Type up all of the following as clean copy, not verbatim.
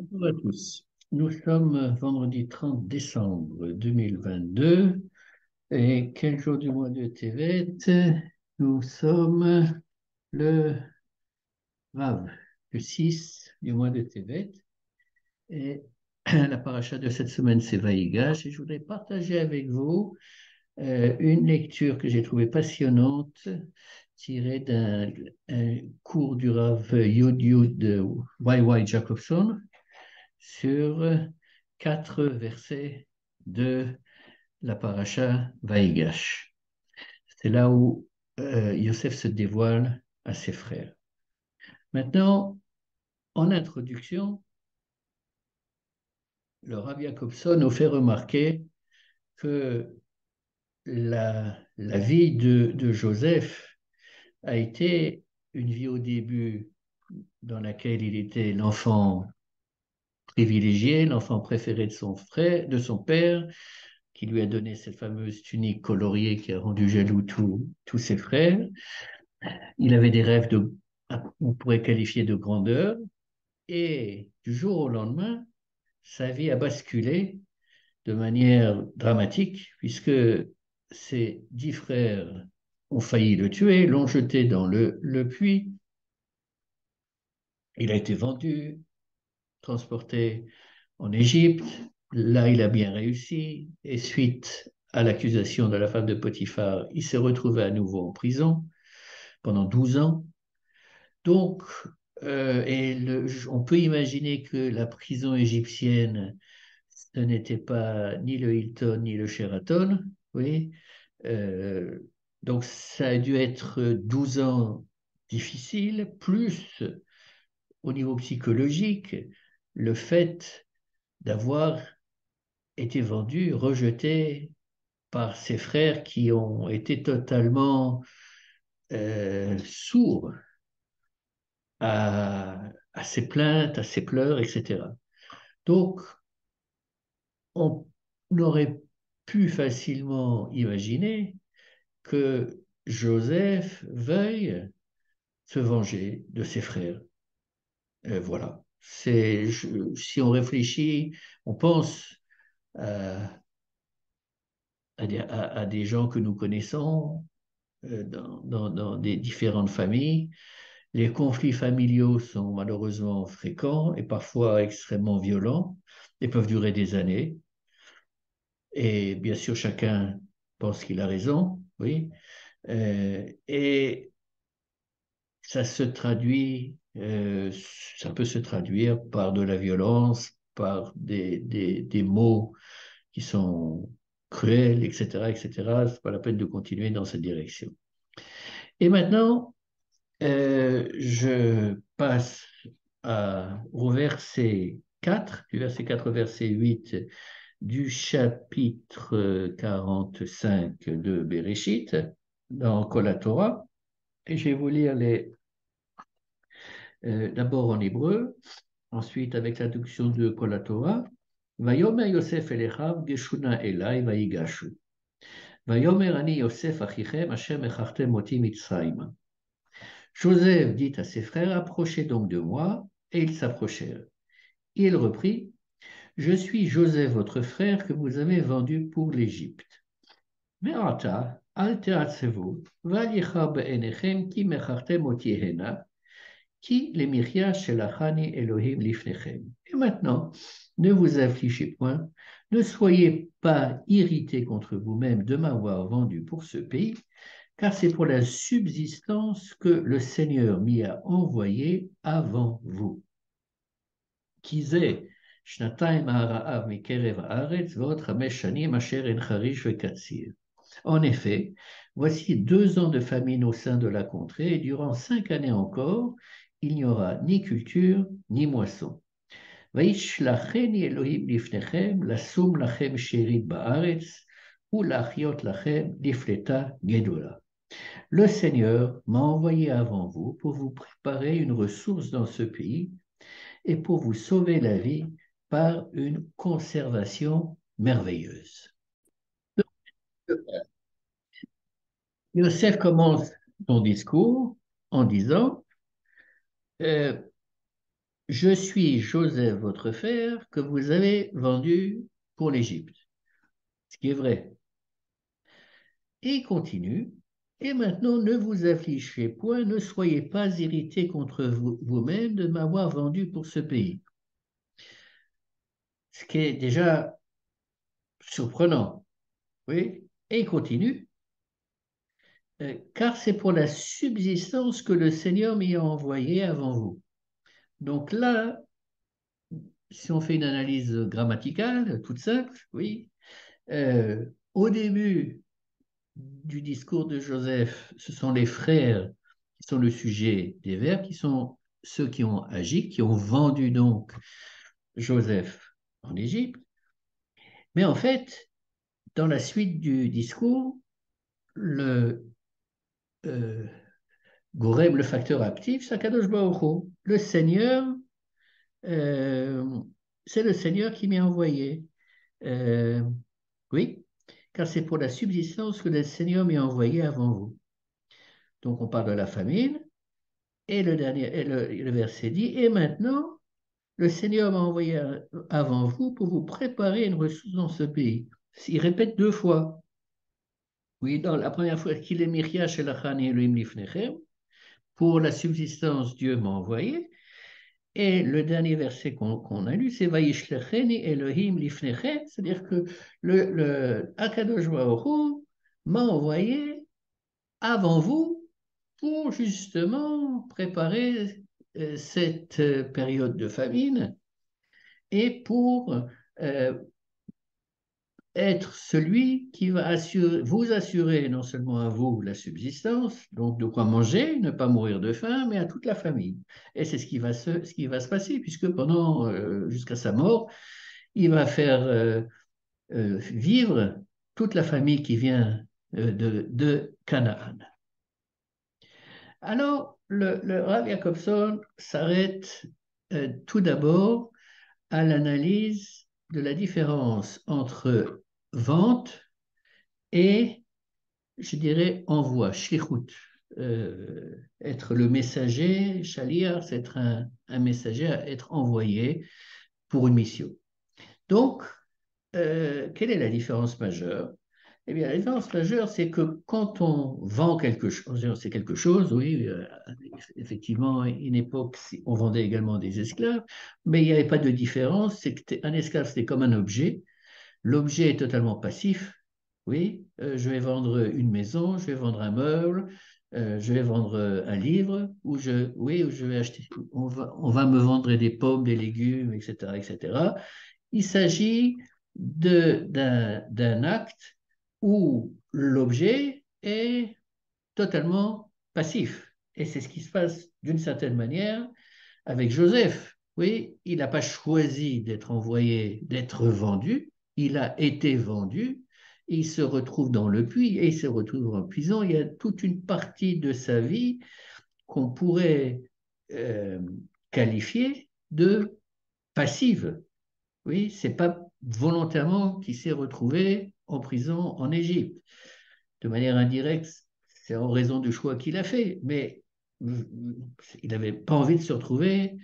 Bonjour à tous. Nous sommes vendredi 30 décembre 2022 et quel jour du mois de Tevet? Nous sommes le Vav, le 6 du mois de Tevet et la paracha de cette semaine c'est Vaïgash et je voudrais partager avec vous une lecture que j'ai trouvée passionnante tirée d'un un cours du Rav Yud Yud Y. Jacobson sur quatre versets de la paracha Vaïgash. C'est là où Yosef se dévoile à ses frères. Maintenant, en introduction, le Rabbi Jacobson nous fait remarquer que la vie de Joseph a été une vie au début dans laquelle il était l'enfant privilégié, l'enfant préféré de son frère, de son père, qui lui a donné cette fameuse tunique coloriée qui a rendu jaloux tous ses frères. Il avait des rêves on pourrait qualifier de grandeur, et du jour au lendemain, sa vie a basculé de manière dramatique, puisque ses 10 frères ont failli le tuer, l'ont jeté dans le puits. Il a été vendu, transporté en Égypte. Là, il a bien réussi. Et suite à l'accusation de la femme de Potiphar, il s'est retrouvé à nouveau en prison pendant 12 ans. Donc, on peut imaginer que la prison égyptienne, ce n'était pas ni le Hilton ni le Sheraton. Oui. Euh, donc, ça a dû être 12 ans difficiles, plus au niveau psychologique, le fait d'avoir été vendu, rejeté par ses frères qui ont été totalement sourds à ses plaintes, à ses pleurs, etc. Donc, on aurait pu facilement imaginer que Joseph veuille se venger de ses frères. Voilà. Si on réfléchit, on pense à des gens que nous connaissons dans des différentes familles. Les conflits familiaux sont malheureusement fréquents et parfois extrêmement violents et peuvent durer des années. Et bien sûr, chacun pense qu'il a raison, oui. Et ça peut se traduire par de la violence, par des mots qui sont cruels, etc., etc. C'est pas la peine de continuer dans cette direction. Et maintenant, je passe au verset 4, du verset 4 au verset 8 du chapitre 45 de Bereshit, dans Kol Torah. Et je vais vous lire d'abord en hébreu, ensuite avec la traduction de Kol Torah. Vayomer Yosef elechav geshuna elai vayigashu. Vayomer ani Yosef achichem Hashem echachtem oti mitzrayim. Joseph dit à ses frères, approchez donc de moi, et ils s'approchèrent. Il reprit, je suis Joseph, votre frère, que vous avez vendu pour l'Égypte. Ve'ata, al te'atzevu, v'alicha be'enechem ki mechartem oti hena, ki lemiria shelachani Elohim lifnechem. Et maintenant, ne vous affligez point, ne soyez pas irrités contre vous-même de m'avoir vendu pour ce pays, car c'est pour la subsistance que le Seigneur m'y a envoyé avant vous. Kizé, Shnataim ha'ara'av mikerev haaretz, v'ot chamesh shanim asher en charish ve'katsir. En effet, voici 2 ans de famine au sein de la contrée, et durant 5 années encore, il n'y aura ni culture, ni moisson. Vaishlacheni Elohim lifnechem, lasum lachem sherit ba'aretz, ou lachiot lachem lifleta gedola. Le Seigneur m'a envoyé avant vous pour vous préparer une ressource dans ce pays et pour vous sauver la vie par une conservation merveilleuse. Yosef commence son discours en disant, euh, je suis Joseph, votre frère, que vous avez vendu pour l'Égypte. Ce qui est vrai. Et il continue. Et maintenant, ne vous affligez point, ne soyez pas irrités contre vous-même de m'avoir vendu pour ce pays. Ce qui est déjà surprenant. Oui. Et il continue. Car c'est pour la subsistance que le Seigneur m'y a envoyé avant vous. Donc là, si on fait une analyse grammaticale, toute simple, oui, au début du discours de Joseph, ce sont les frères qui sont le sujet des verbes, qui sont ceux qui ont agi, qui ont vendu donc Joseph en Égypte. Mais en fait, dans la suite du discours, le euh, Gorem, le facteur actif, c'est Kadosh Baruch Hu. Le Seigneur, euh, c'est le Seigneur qui m'y a envoyé. Euh, oui, car c'est pour la subsistance que le Seigneur m'y a envoyé avant vous. Donc on parle de la famine, et le dernier, le verset dit, et maintenant, le Seigneur m'a envoyé avant vous pour vous préparer une ressource dans ce pays. Il répète deux fois. Oui, dans la première fois, qu'il est Miria Shelachan Elohim Lifnechem, pour la subsistance, Dieu m'a envoyé. Et le dernier verset qu'on a lu, c'est Vaishlecheni Elohim Lifnechem, c'est-à-dire que le Akadosh Baruch Hu m'a envoyé avant vous pour justement préparer cette période de famine et pour euh, être celui qui va vous assurer non seulement à vous la subsistance, donc de quoi manger, ne pas mourir de faim, mais à toute la famille. Et c'est ce qui va se passer, puisque pendant, jusqu'à sa mort, il va faire vivre toute la famille qui vient de Canaan. Alors, le Rav Jacobson s'arrête tout d'abord à l'analyse de la différence entre vente et, je dirais, envoi, shlichut. Être le messager, shaliach, c'est être un messager à être envoyé pour une mission. Donc, quelle est la différence majeure? Eh bien, la différence majeure, c'est que quand on vend quelque chose, c'est quelque chose, oui, effectivement, à une époque, on vendait également des esclaves, mais il n'y avait pas de différence, c'est qu'un esclave, c'était comme un objet. L'objet est totalement passif, oui, je vais vendre une maison, je vais vendre un meuble, je vais vendre un livre, oui, ou je vais acheter, on va me vendre des pommes, des légumes, etc., etc. Il s'agit d'un acte où l'objet est totalement passif. Et c'est ce qui se passe d'une certaine manière avec Joseph. Oui, il n'a pas choisi d'être envoyé, d'être vendu, il a été vendu, il se retrouve dans le puits et il se retrouve en prison. Il y a toute une partie de sa vie qu'on pourrait euh, qualifier de passive. Oui, c'est pas volontairement qu'il s'est retrouvé en prison en Égypte. De manière indirecte, c'est en raison du choix qu'il a fait, mais il n'avait pas envie de se retrouver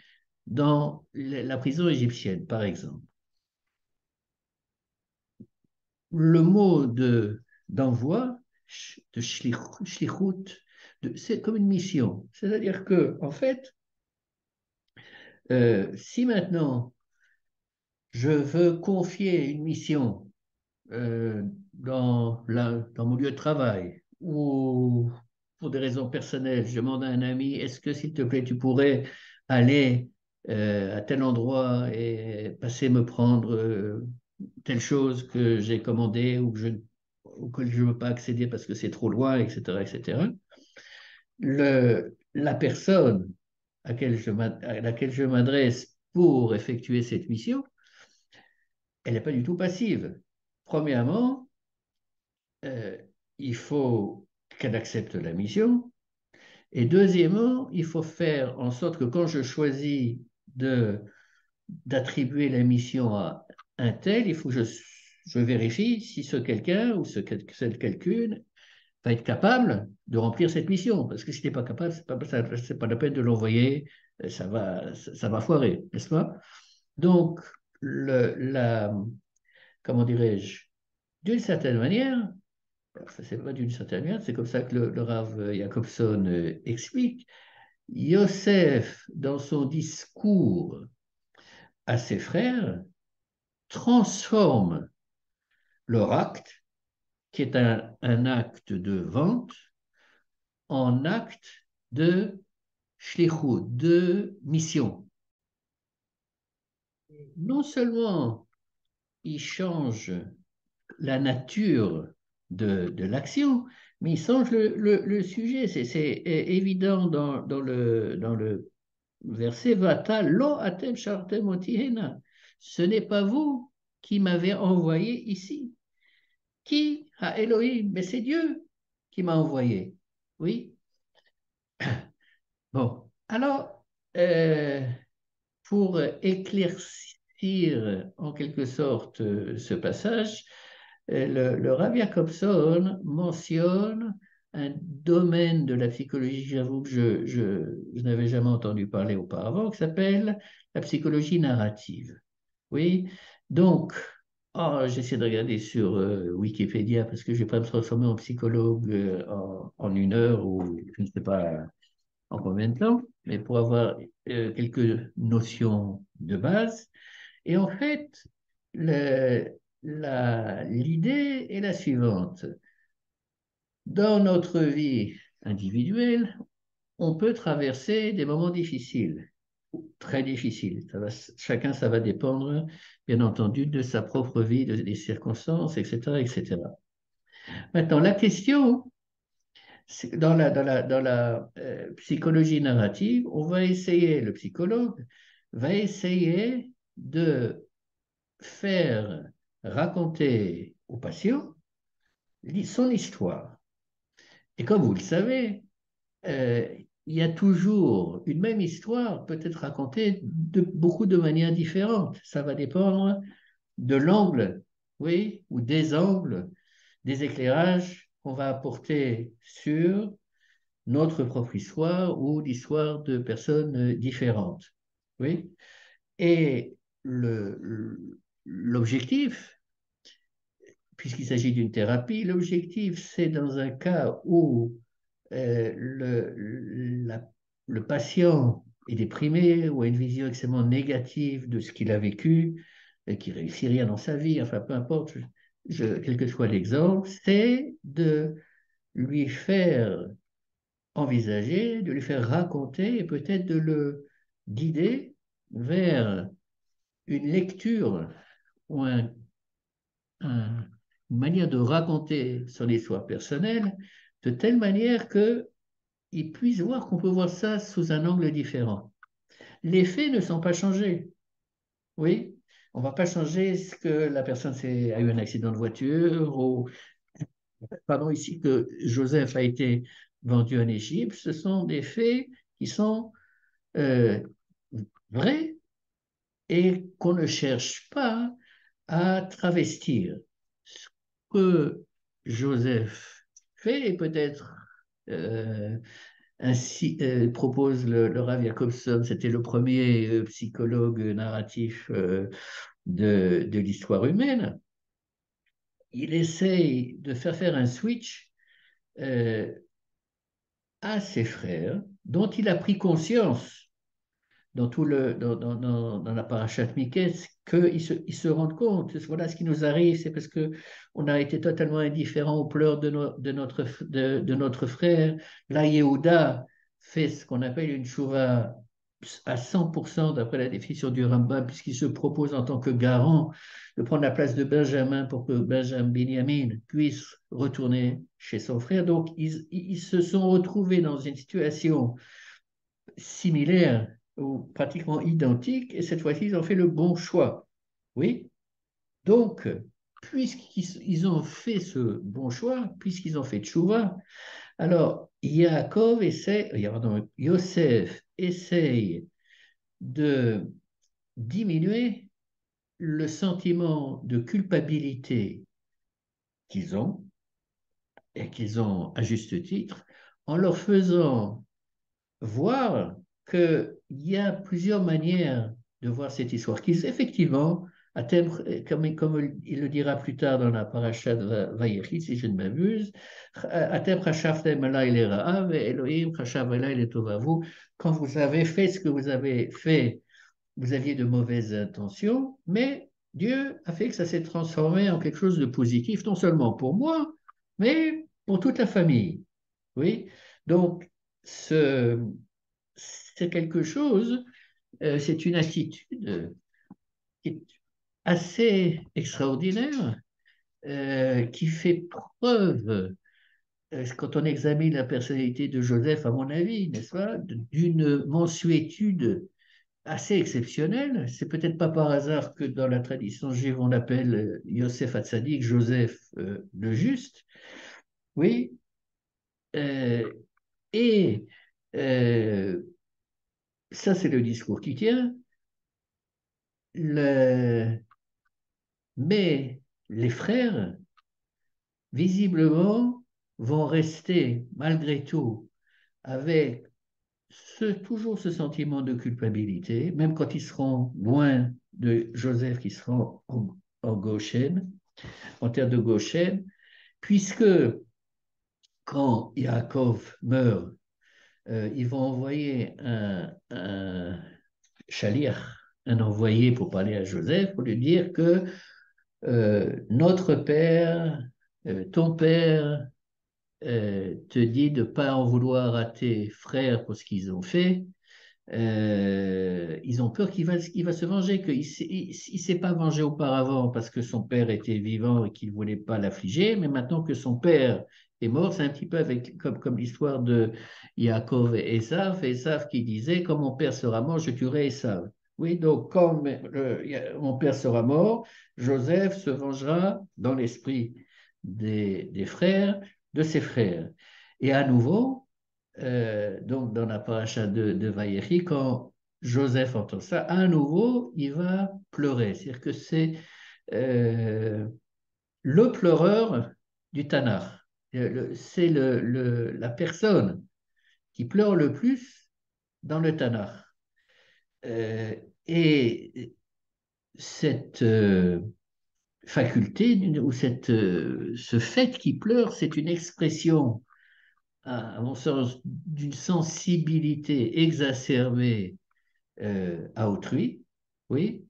dans la prison égyptienne, par exemple. Le mot d'envoi, de shlichut, c'est comme une mission. C'est-à-dire que, en fait, si maintenant je veux confier une mission dans mon lieu de travail ou pour des raisons personnelles, je demande à un ami, est-ce que s'il te plaît, tu pourrais aller à tel endroit et passer me prendre telle chose que j'ai commandée ou auquel je ne veux pas accéder parce que c'est trop loin, etc., etc. La personne à laquelle je m'adresse pour effectuer cette mission, elle n'est pas du tout passive. Premièrement, euh, il faut qu'elle accepte la mission. Et deuxièmement, il faut faire en sorte que quand je choisis d'attribuer la mission à un tel, il faut que je vérifie si ce quelqu'un ou cette quelqu'une va être capable de remplir cette mission. Parce que si tu n'es pas capable, c'est pas la peine de l'envoyer ça va foirer, n'est-ce pas? Donc, comment dirais-je, d'une certaine manière, ça c'est pas d'une certaine manière, c'est comme ça que le Rav Jacobson explique, Yosef, dans son discours à ses frères, transforme leur acte, qui est un acte de vente, en acte de shlichut, de mission. Non seulement il change la nature de l'action, mais il change le sujet. C'est évident dans le verset Vata lo atem shartem otihena. Ce n'est pas vous qui m'avez envoyé ici. Qui a Elohim? Mais c'est Dieu qui m'a envoyé. Oui. Bon. Alors, pour éclaircir en quelque sorte ce passage, le Rav Jacobson mentionne un domaine de la psychologie, j'avoue que je n'avais jamais entendu parler auparavant, qui s'appelle la psychologie narrative. Oui, donc, j'essaie de regarder sur Wikipédia parce que je ne vais pas me transformer en psychologue en une heure ou je ne sais pas en combien de temps, mais pour avoir quelques notions de base. Et en fait, l'idée est la suivante. Dans notre vie individuelle, on peut traverser des moments difficiles, très difficiles. Chacun, ça va dépendre, bien entendu, de sa propre vie, des circonstances, etc., etc. Maintenant, la question, dans la psychologie narrative, le psychologue va essayer de faire raconter au patient son histoire. Et comme vous le savez, euh, il y a toujours une même histoire, peut être racontée de beaucoup de manières différentes. Ça va dépendre de l'angle, oui, ou des angles, des éclairages qu'on va apporter sur notre propre histoire ou l'histoire de personnes différentes. Oui. Et l'objectif, puisqu'il s'agit d'une thérapie, l'objectif, c'est dans un cas où euh, le, le patient est déprimé ou a une vision extrêmement négative de ce qu'il a vécu, et qui réussit rien dans sa vie, enfin peu importe, quel que soit l'exemple, c'est de lui faire envisager, de lui faire raconter et peut-être de le guider vers une lecture ou un- une manière de raconter son histoire personnelle de telle manière qu'il puisse voir qu'on peut voir ça sous un angle différent. Les faits ne sont pas changés. Oui, on ne va pas changer ce que la personne a eu un accident de voiture ou, pardon, ici que Joseph a été vendu en Égypte. Ce sont des faits qui sont euh, vrais et qu'on ne cherche pas à travestir. Ce que Joseph fait, et peut-être ainsi propose le Rav Jacobson, c'était le premier psychologue narratif de l'histoire humaine, il essaye de faire un switch euh, à ses frères dont il a pris conscience dans la parachute Miketz, qu'ils se rendent compte, voilà ce qui nous arrive, c'est parce que on a été totalement indifférent aux pleurs de notre frère. Là, Yehuda fait ce qu'on appelle une chouva à 100% d'après la définition du Rambam, puisqu'il se propose en tant que garant de prendre la place de Benjamin pour que Benjamin puisse retourner chez son frère. Donc, ils se sont retrouvés dans une situation similaires ou pratiquement identiques, et cette fois-ci, ils ont fait le bon choix. Oui? Donc, puisqu'ils ont fait ce bon choix, puisqu'ils ont fait tchouva, alors pardon, Yosef essaye de diminuer le sentiment de culpabilité qu'ils ont, et qu'ils ont à juste titre, en leur faisant voir que il y a plusieurs manières de voir cette histoire, qui effectivement, comme il le dira plus tard dans la paracha de Vayechi, si je ne m'abuse, Atem chashaftem elai lera'ah ve'Elohim chashav elai letovavu. Quand vous avez fait ce que vous avez fait, vous aviez de mauvaises intentions, mais Dieu a fait que ça s'est transformé en quelque chose de positif, non seulement pour moi, mais pour toute la famille. Oui, donc ce, c'est quelque chose, c'est une attitude qui est assez extraordinaire, qui fait preuve, quand on examine la personnalité de Joseph, à mon avis, n'est-ce pas, d'une mansuétude assez exceptionnelle. C'est peut-être pas par hasard que dans la tradition juive, on appelle Yosef Hatzadik, Joseph le juste. Oui, euh, et euh, ça, c'est le discours qui tient. Le- Mais les frères, visiblement, vont rester, malgré tout, avec toujours ce sentiment de culpabilité, même quand ils seront loin de Joseph, qui seront en Goshen, en terre de Goshen, puisque quand Yaakov meurt, ils vont envoyer un shaliach, un envoyé pour parler à Joseph, pour lui dire que notre père, ton père, te dit de ne pas en vouloir à tes frères pour ce qu'ils ont fait. Ils ont peur qu'il va se venger, qu'il ne s'est pas vengé auparavant parce que son père était vivant et qu'il ne voulait pas l'affliger, mais maintenant que son père est mort, c'est un petit peu comme l'histoire de Yaakov et Esav qui disait, quand mon père sera mort, je tuerai Esav. Oui, donc quand mon père sera mort, Joseph se vengera dans l'esprit des frères, de ses frères. Et à nouveau, donc dans la paracha de Vaïechi, quand Joseph entend ça, à nouveau, il va pleurer. C'est-à-dire que c'est euh, le pleureur du Tanakh. C'est la personne qui pleure le plus dans le Tanakh. Euh, et cette faculté, ou ce fait qu'il pleure, c'est une expression à mon sens, d'une sensibilité exacerbée à autrui, oui,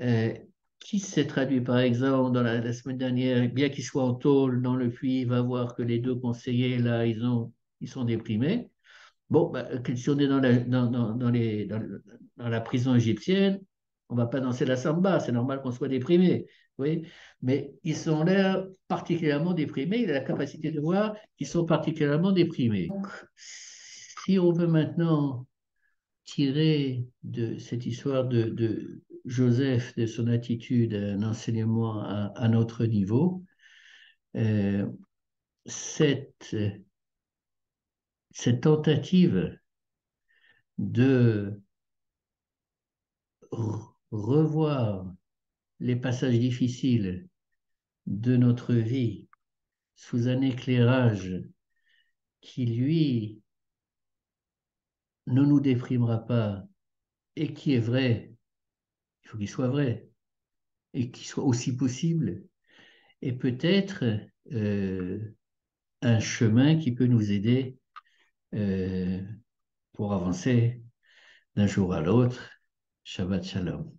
euh, qui s'est traduit par exemple dans la semaine dernière, bien qu'il soit en tôle dans le puits, il va voir que les deux conseillers, là, ils sont déprimés. Bon, bah, si on est dans la prison égyptienne, on ne va pas danser la samba, c'est normal qu'on soit déprimé. Oui, mais ils ont l'air particulièrement déprimés, il a la capacité de voir qu'ils sont particulièrement déprimés. Donc, si on veut maintenant tirer de cette histoire de Joseph, de son attitude, un enseignement à notre niveau, euh, cette, cette tentative de revoir les passages difficiles de notre vie sous un éclairage qui, lui, ne nous déprimera pas et qui est vrai, il faut qu'il soit vrai et qu'il soit aussi possible, et peut-être euh, un chemin qui peut nous aider euh, pour avancer d'un jour à l'autre. Shabbat Shalom.